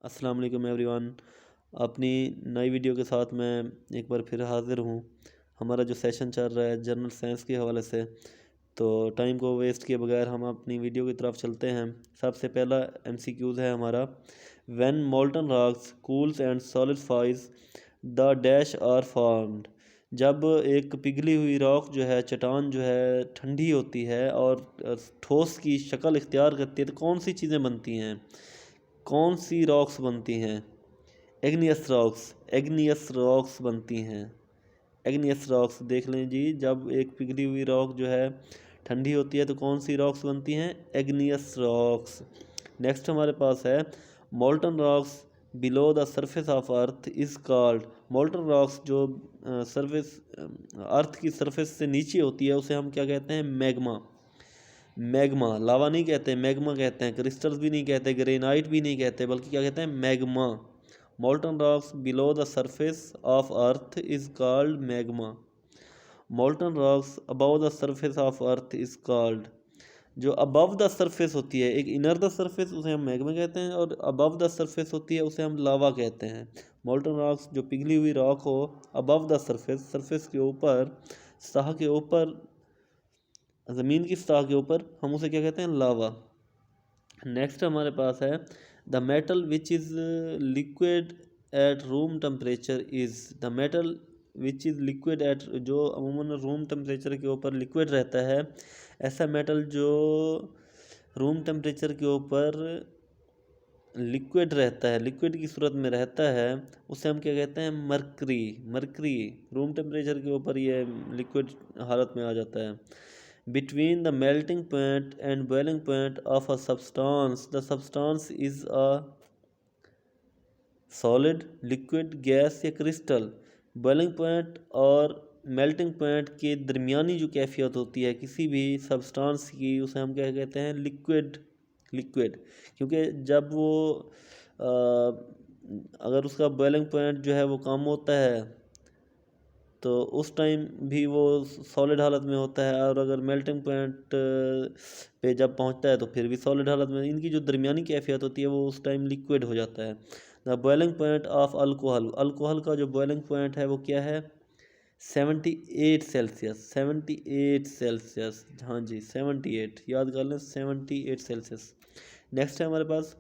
अस्सलाम वालेकुम एवरीवन। अपनी नई वीडियो के साथ मैं एक बार फिर हाज़िर हूँ। हमारा जो सेशन चल रहा है जनरल साइंस के हवाले से, तो टाइम को वेस्ट किए बगैर हम अपनी वीडियो की तरफ चलते हैं। सबसे पहला MCQs है हमारा। When molten rocks cools and solidifies the dash are formed. जब एक पिघली हुई रॉक जो है, चट्टान जो है, ठंडी होती है और ठोस की शक्ल इख्तियार करती है, तो कौन सी चीज़ें बनती हैं, कौन सी रॉक्स बनती हैं? एग्नियस रॉक्स बनती हैं। एग्नियस रॉक्स देख लें जी। जब एक पिघली हुई रॉक जो है ठंडी होती है तो कौन सी रॉक्स बनती हैं? एग्नियस रॉक्स। नेक्स्ट हमारे पास है molten rocks below the surface of earth is called. Molten rocks जो सरफेस अर्थ की सरफेस से नीचे होती है उसे हम क्या कहते हैं? मैग्मा। मैग्मा, लावा नहीं कहते, मैग्मा कहते हैं। क्रिस्टल्स भी नहीं कहते, ग्रेनाइट भी नहीं कहते, बल्कि क्या कहते हैं? Magma. Molten rocks below the surface of earth is called magma. Molten rocks above the surface of earth is called. जो अबव द सरफेस होती है, एक इनर द सरफेस, उसे हम मैग्मा कहते हैं, और अबव द सरफेस होती है उसे हम लावा कहते हैं। मोल्टन रॉक्स जो पिघली हुई रॉक हो अबव द सरफेस, सरफेस के ऊपर, सतह के ऊपर, ज़मीन की सतह के ऊपर, हम उसे क्या कहते हैं? लावा। नेक्स्ट हमारे पास है the metal which is liquid at room temperature is. The metal which is liquid at, जो अमूमन रूम टेम्परेचर के ऊपर लिक्विड रहता है, ऐसा मेटल जो रूम टेम्परेचर के ऊपर लिक्विड रहता है, लिक्विड की सूरत में रहता है, उसे हम क्या कहते हैं? मरकरी। मरकरी रूम टेम्परेचर के ऊपर ये लिक्विड हालत में आ जाता है। Between the melting point and boiling point of a substance, the substance is a solid, liquid, gas या crystal। boiling point और melting point के दरमियानी जो कैफियत होती है किसी भी substance की, उसे हम क्या कहते हैं? लिक्विड। लिक्विड, क्योंकि जब वो अगर उसका बॉइलिंग पॉइंट जो है वो कम होता है तो उस टाइम भी वो सॉलिड हालत में होता है, और अगर मेल्टिंग पॉइंट पे जब पहुंचता है तो फिर भी सॉलिड हालत में। इनकी जो दरमियानी कैफियत होती है वो उस टाइम लिक्विड हो जाता है। The boiling point of alcohol. Alcohol का जो बॉइलिंग पॉइंट है वो क्या है? 78 सेल्सियस। 78 सेल्सियस, हाँ जी, 78, याद कर लें, 78 सेल्सियस। नेक्स्ट है हमारे पास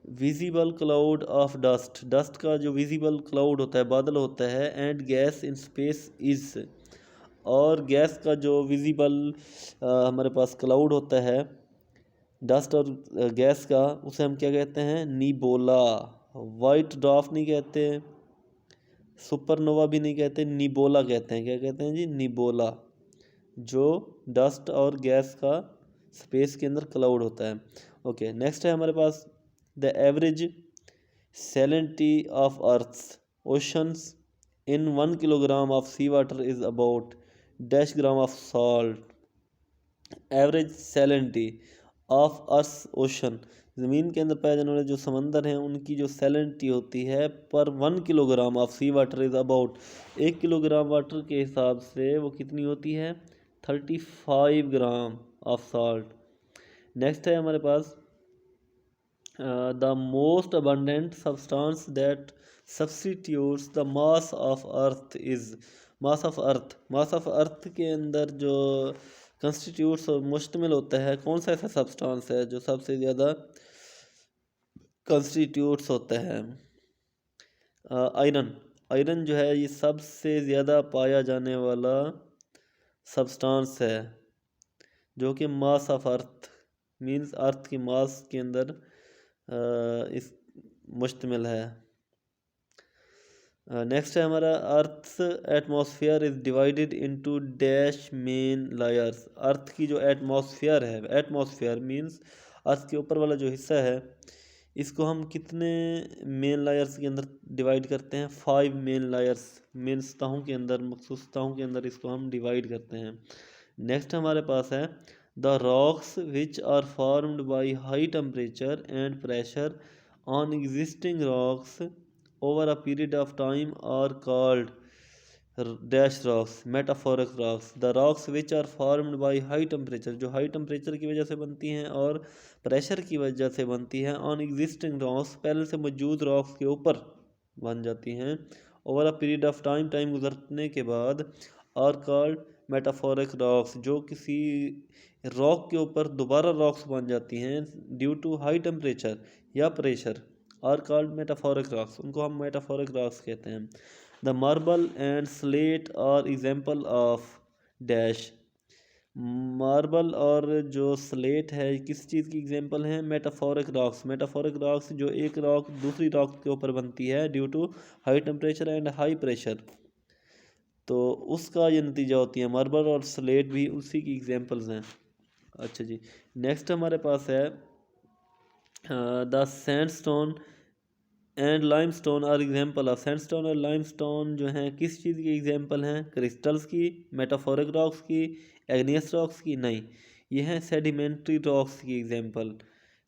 visible cloud of dust. Dust का जो विजिबल क्लाउड होता है, बादल होता है, and gas in space is. और गैस का जो विजिबल हमारे पास क्लाउड होता है डस्ट और गैस का, उसे हम क्या कहते हैं? निबोला। वाइट ड्वार्फ नहीं कहते, सुपरनोवा भी नहीं कहते, निबोला कहते हैं। क्या कहते हैं जी? निबोला। जो डस्ट और गैस का स्पेस के अंदर क्लाउड होता है। ओके, नेक्स्ट है हमारे पास the average salinity of Earth's oceans in 1 kilogram of seawater is about dash gram of salt। Average salinity of Earth's ocean, ज़मीन के अंदर पाए जाने वाले जो समंदर हैं उनकी जो सैलिनिटी होती है पर 1 kilogram of sea water is about, 1 kilogram water के हिसाब से वो कितनी होती है? 35 ग्राम ऑफ साल्ट। नेक्स्ट है हमारे पास the most abundant substance that substitutes the mass of earth is। mass of earth, mass of earth के अंदर जो constitutes और मुश्तमिल होता है, कौन सा ऐसा सब्सटेंस है जो सबसे ज़्यादा constitutes होता है? आयरन। आयरन जो है ये सबसे ज़्यादा पाया जाने वाला सब्सटेंस है, जो कि mass of earth means earth की मास के अंदर इस मुश्तमिल है। नेक्स्ट है हमारा earth atmosphere is divided into dash main layers. Earth की जो एटमॉस्फेयर है, एटमॉस्फेयर मीन्स अर्थ के ऊपर वाला जो हिस्सा है, इसको हम कितने मेन लायर्स के अंदर डिवाइड करते हैं? 5 मेन लायर्स, मेन सतहों के अंदर, मखसूस सतहों के अंदर इसको हम डिवाइड करते हैं। नेक्स्ट हमारे पास है the rocks which are formed by high temperature and pressure on existing rocks over a period of time are called. Dash rocks, metaphoric rocks, the rocks which are formed by high temperature, जो high temperature की वजह से बनती हैं और pressure की वजह से बनती हैं, ऑन एग्जिस्टिंग रॉक्स, पहले से मौजूद रॉक्स के ऊपर बन जाती हैं, over a period of time गुजरने के बाद, आर कॉल्ड मेटाफोरिक रॉक्स, जो किसी रॉक के ऊपर दोबारा रॉक्स बन जाती हैं ड्यू टू हाई टेम्परेचर या pressure, are called metaphoric rocks, उनको हम मेटाफोरिक रॉक्स कहते हैं। The marble and slate are example of dash, marble और जो स्लेट है किस चीज़ की एग्जांपल है, मेटाफोरिक रॉक्स, मेटाफोरिक रॉक्स जो एक रॉक दूसरी रॉक के ऊपर बनती है due to high temperature and high pressure, तो उसका ये नतीजा होती है। मार्बल और स्लेट भी उसी की एग्जांपल्स हैं। अच्छा जी, नेक्स्ट हमारे पास है the sandstone and limestone are example of, sandstone और लाइमस्टोन जो हैं किस चीज़ की एग्जाम्पल हैं, क्रिस्टल्स की, मेटाफोरिक रॉक्स की, एग्नियस रॉक्स की, नहीं, ये हैं सेडिमेंट्री रॉक्स की एग्जाम्पल,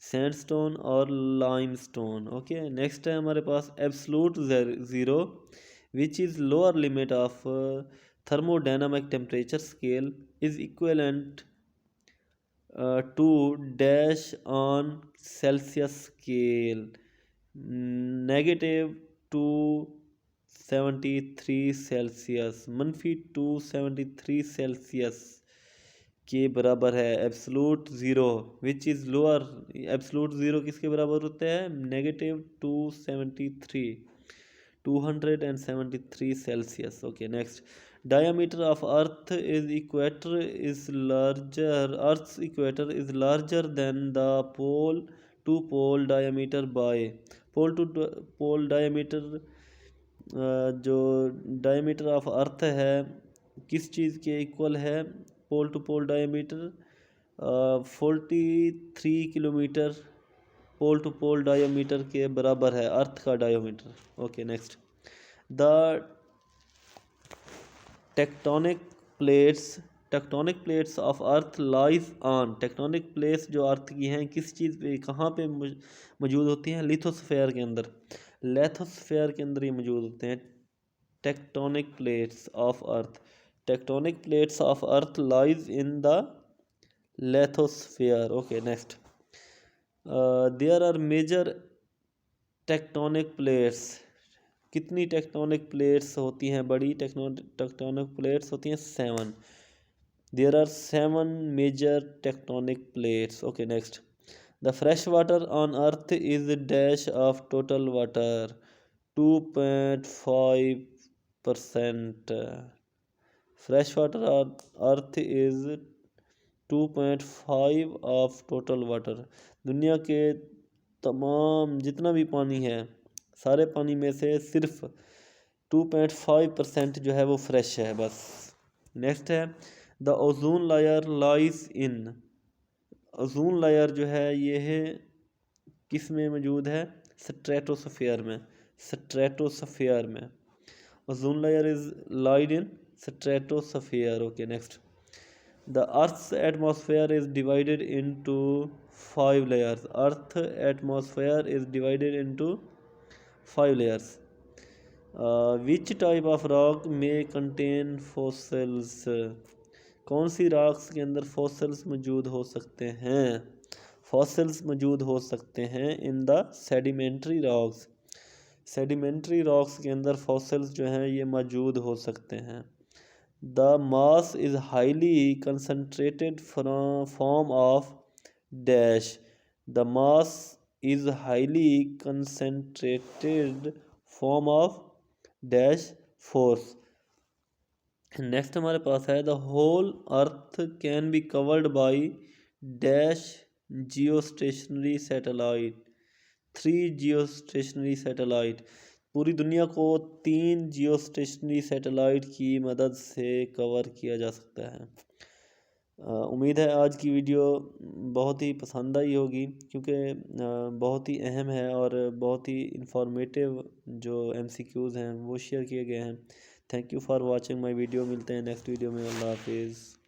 सैंडस्टोन और लाइमस्टोन। ओके, नेक्स्ट है हमारे पास absolute zero which is lower limit of thermodynamic temperature scale is equivalent to dash on Celsius scale, -273 Celsius, -273 Celsius के बराबर है absolute zero which is lower, absolute zero किसके बराबर होते हैं, -273 Celsius. Okay, next, diameter of earth is equator is larger, earth's equator is larger than the pole to pole diameter by, pole to pole diameter, जो diameter of earth है किस चीज़ के equal है, pole to pole diameter 43 kilometre pole to pole diameter के बराबर है earth का diameter. Okay, next, the tectonic plates of earth lies on, tectonic plates जो अर्थ की हैं किस चीज़ पे, कहाँ पे मौजूद होती हैं, लिथोस्फेयर के अंदर, लेथोस्फेयर के अंदर ये मौजूद होते हैं tectonic plates of earth, tectonic plates of earth lies in the lithosphere. Okay, next, there are major tectonic plates, कितनी टेक्टोनिक प्लेट्स होती हैं, बड़ी टेक्टोनिक प्लेट्स होती हैं 7, there are 7 major tectonic plates. Okay, next, the fresh water on earth is dash of total water 2.5%, fresh water on earth is 2.5 of total water, दुनिया के तमाम जितना भी पानी है सारे पानी में से सिर्फ 2.5% जो है वो फ्रेश है बस। नेक्स्ट है, the ozone layer lies in, ozone layer जो है ये है किस में मौजूद है, स्ट्रेटोस्फेयर में, स्ट्रेटोस्फेयर में, ozone layer is lied in stratosphere. Okay, next, the earth's atmosphere is divided into 5 layers, earth atmosphere is divided into 5 layers, which type of rock may contain fossils, कौन सी रॉक्स के अंदर fossils मौजूद हो सकते हैं, fossils मौजूद हो सकते हैं in the sedimentary rocks, sedimentary rocks के अंदर फॉसिल्स जो हैं ये मौजूद हो सकते हैं। The mass is highly concentrated form of dash, the mass is highly concentrated form of dash force. Next हमारे पास है, the whole earth can be covered by dash geostationary satellite, 3 geostationary satellite, पूरी दुनिया को 3 geostationary satellite की मदद से cover किया जा सकता है। उम्मीद है आज की वीडियो बहुत ही पसंद आई होगी क्योंकि बहुत ही अहम है और बहुत ही इंफॉर्मेटिव जो MCQs हैं वो शेयर किए गए हैं। Thank you for watching my video, मिलते हैं नेक्स्ट वीडियो में, अल्लाह हाफिज़।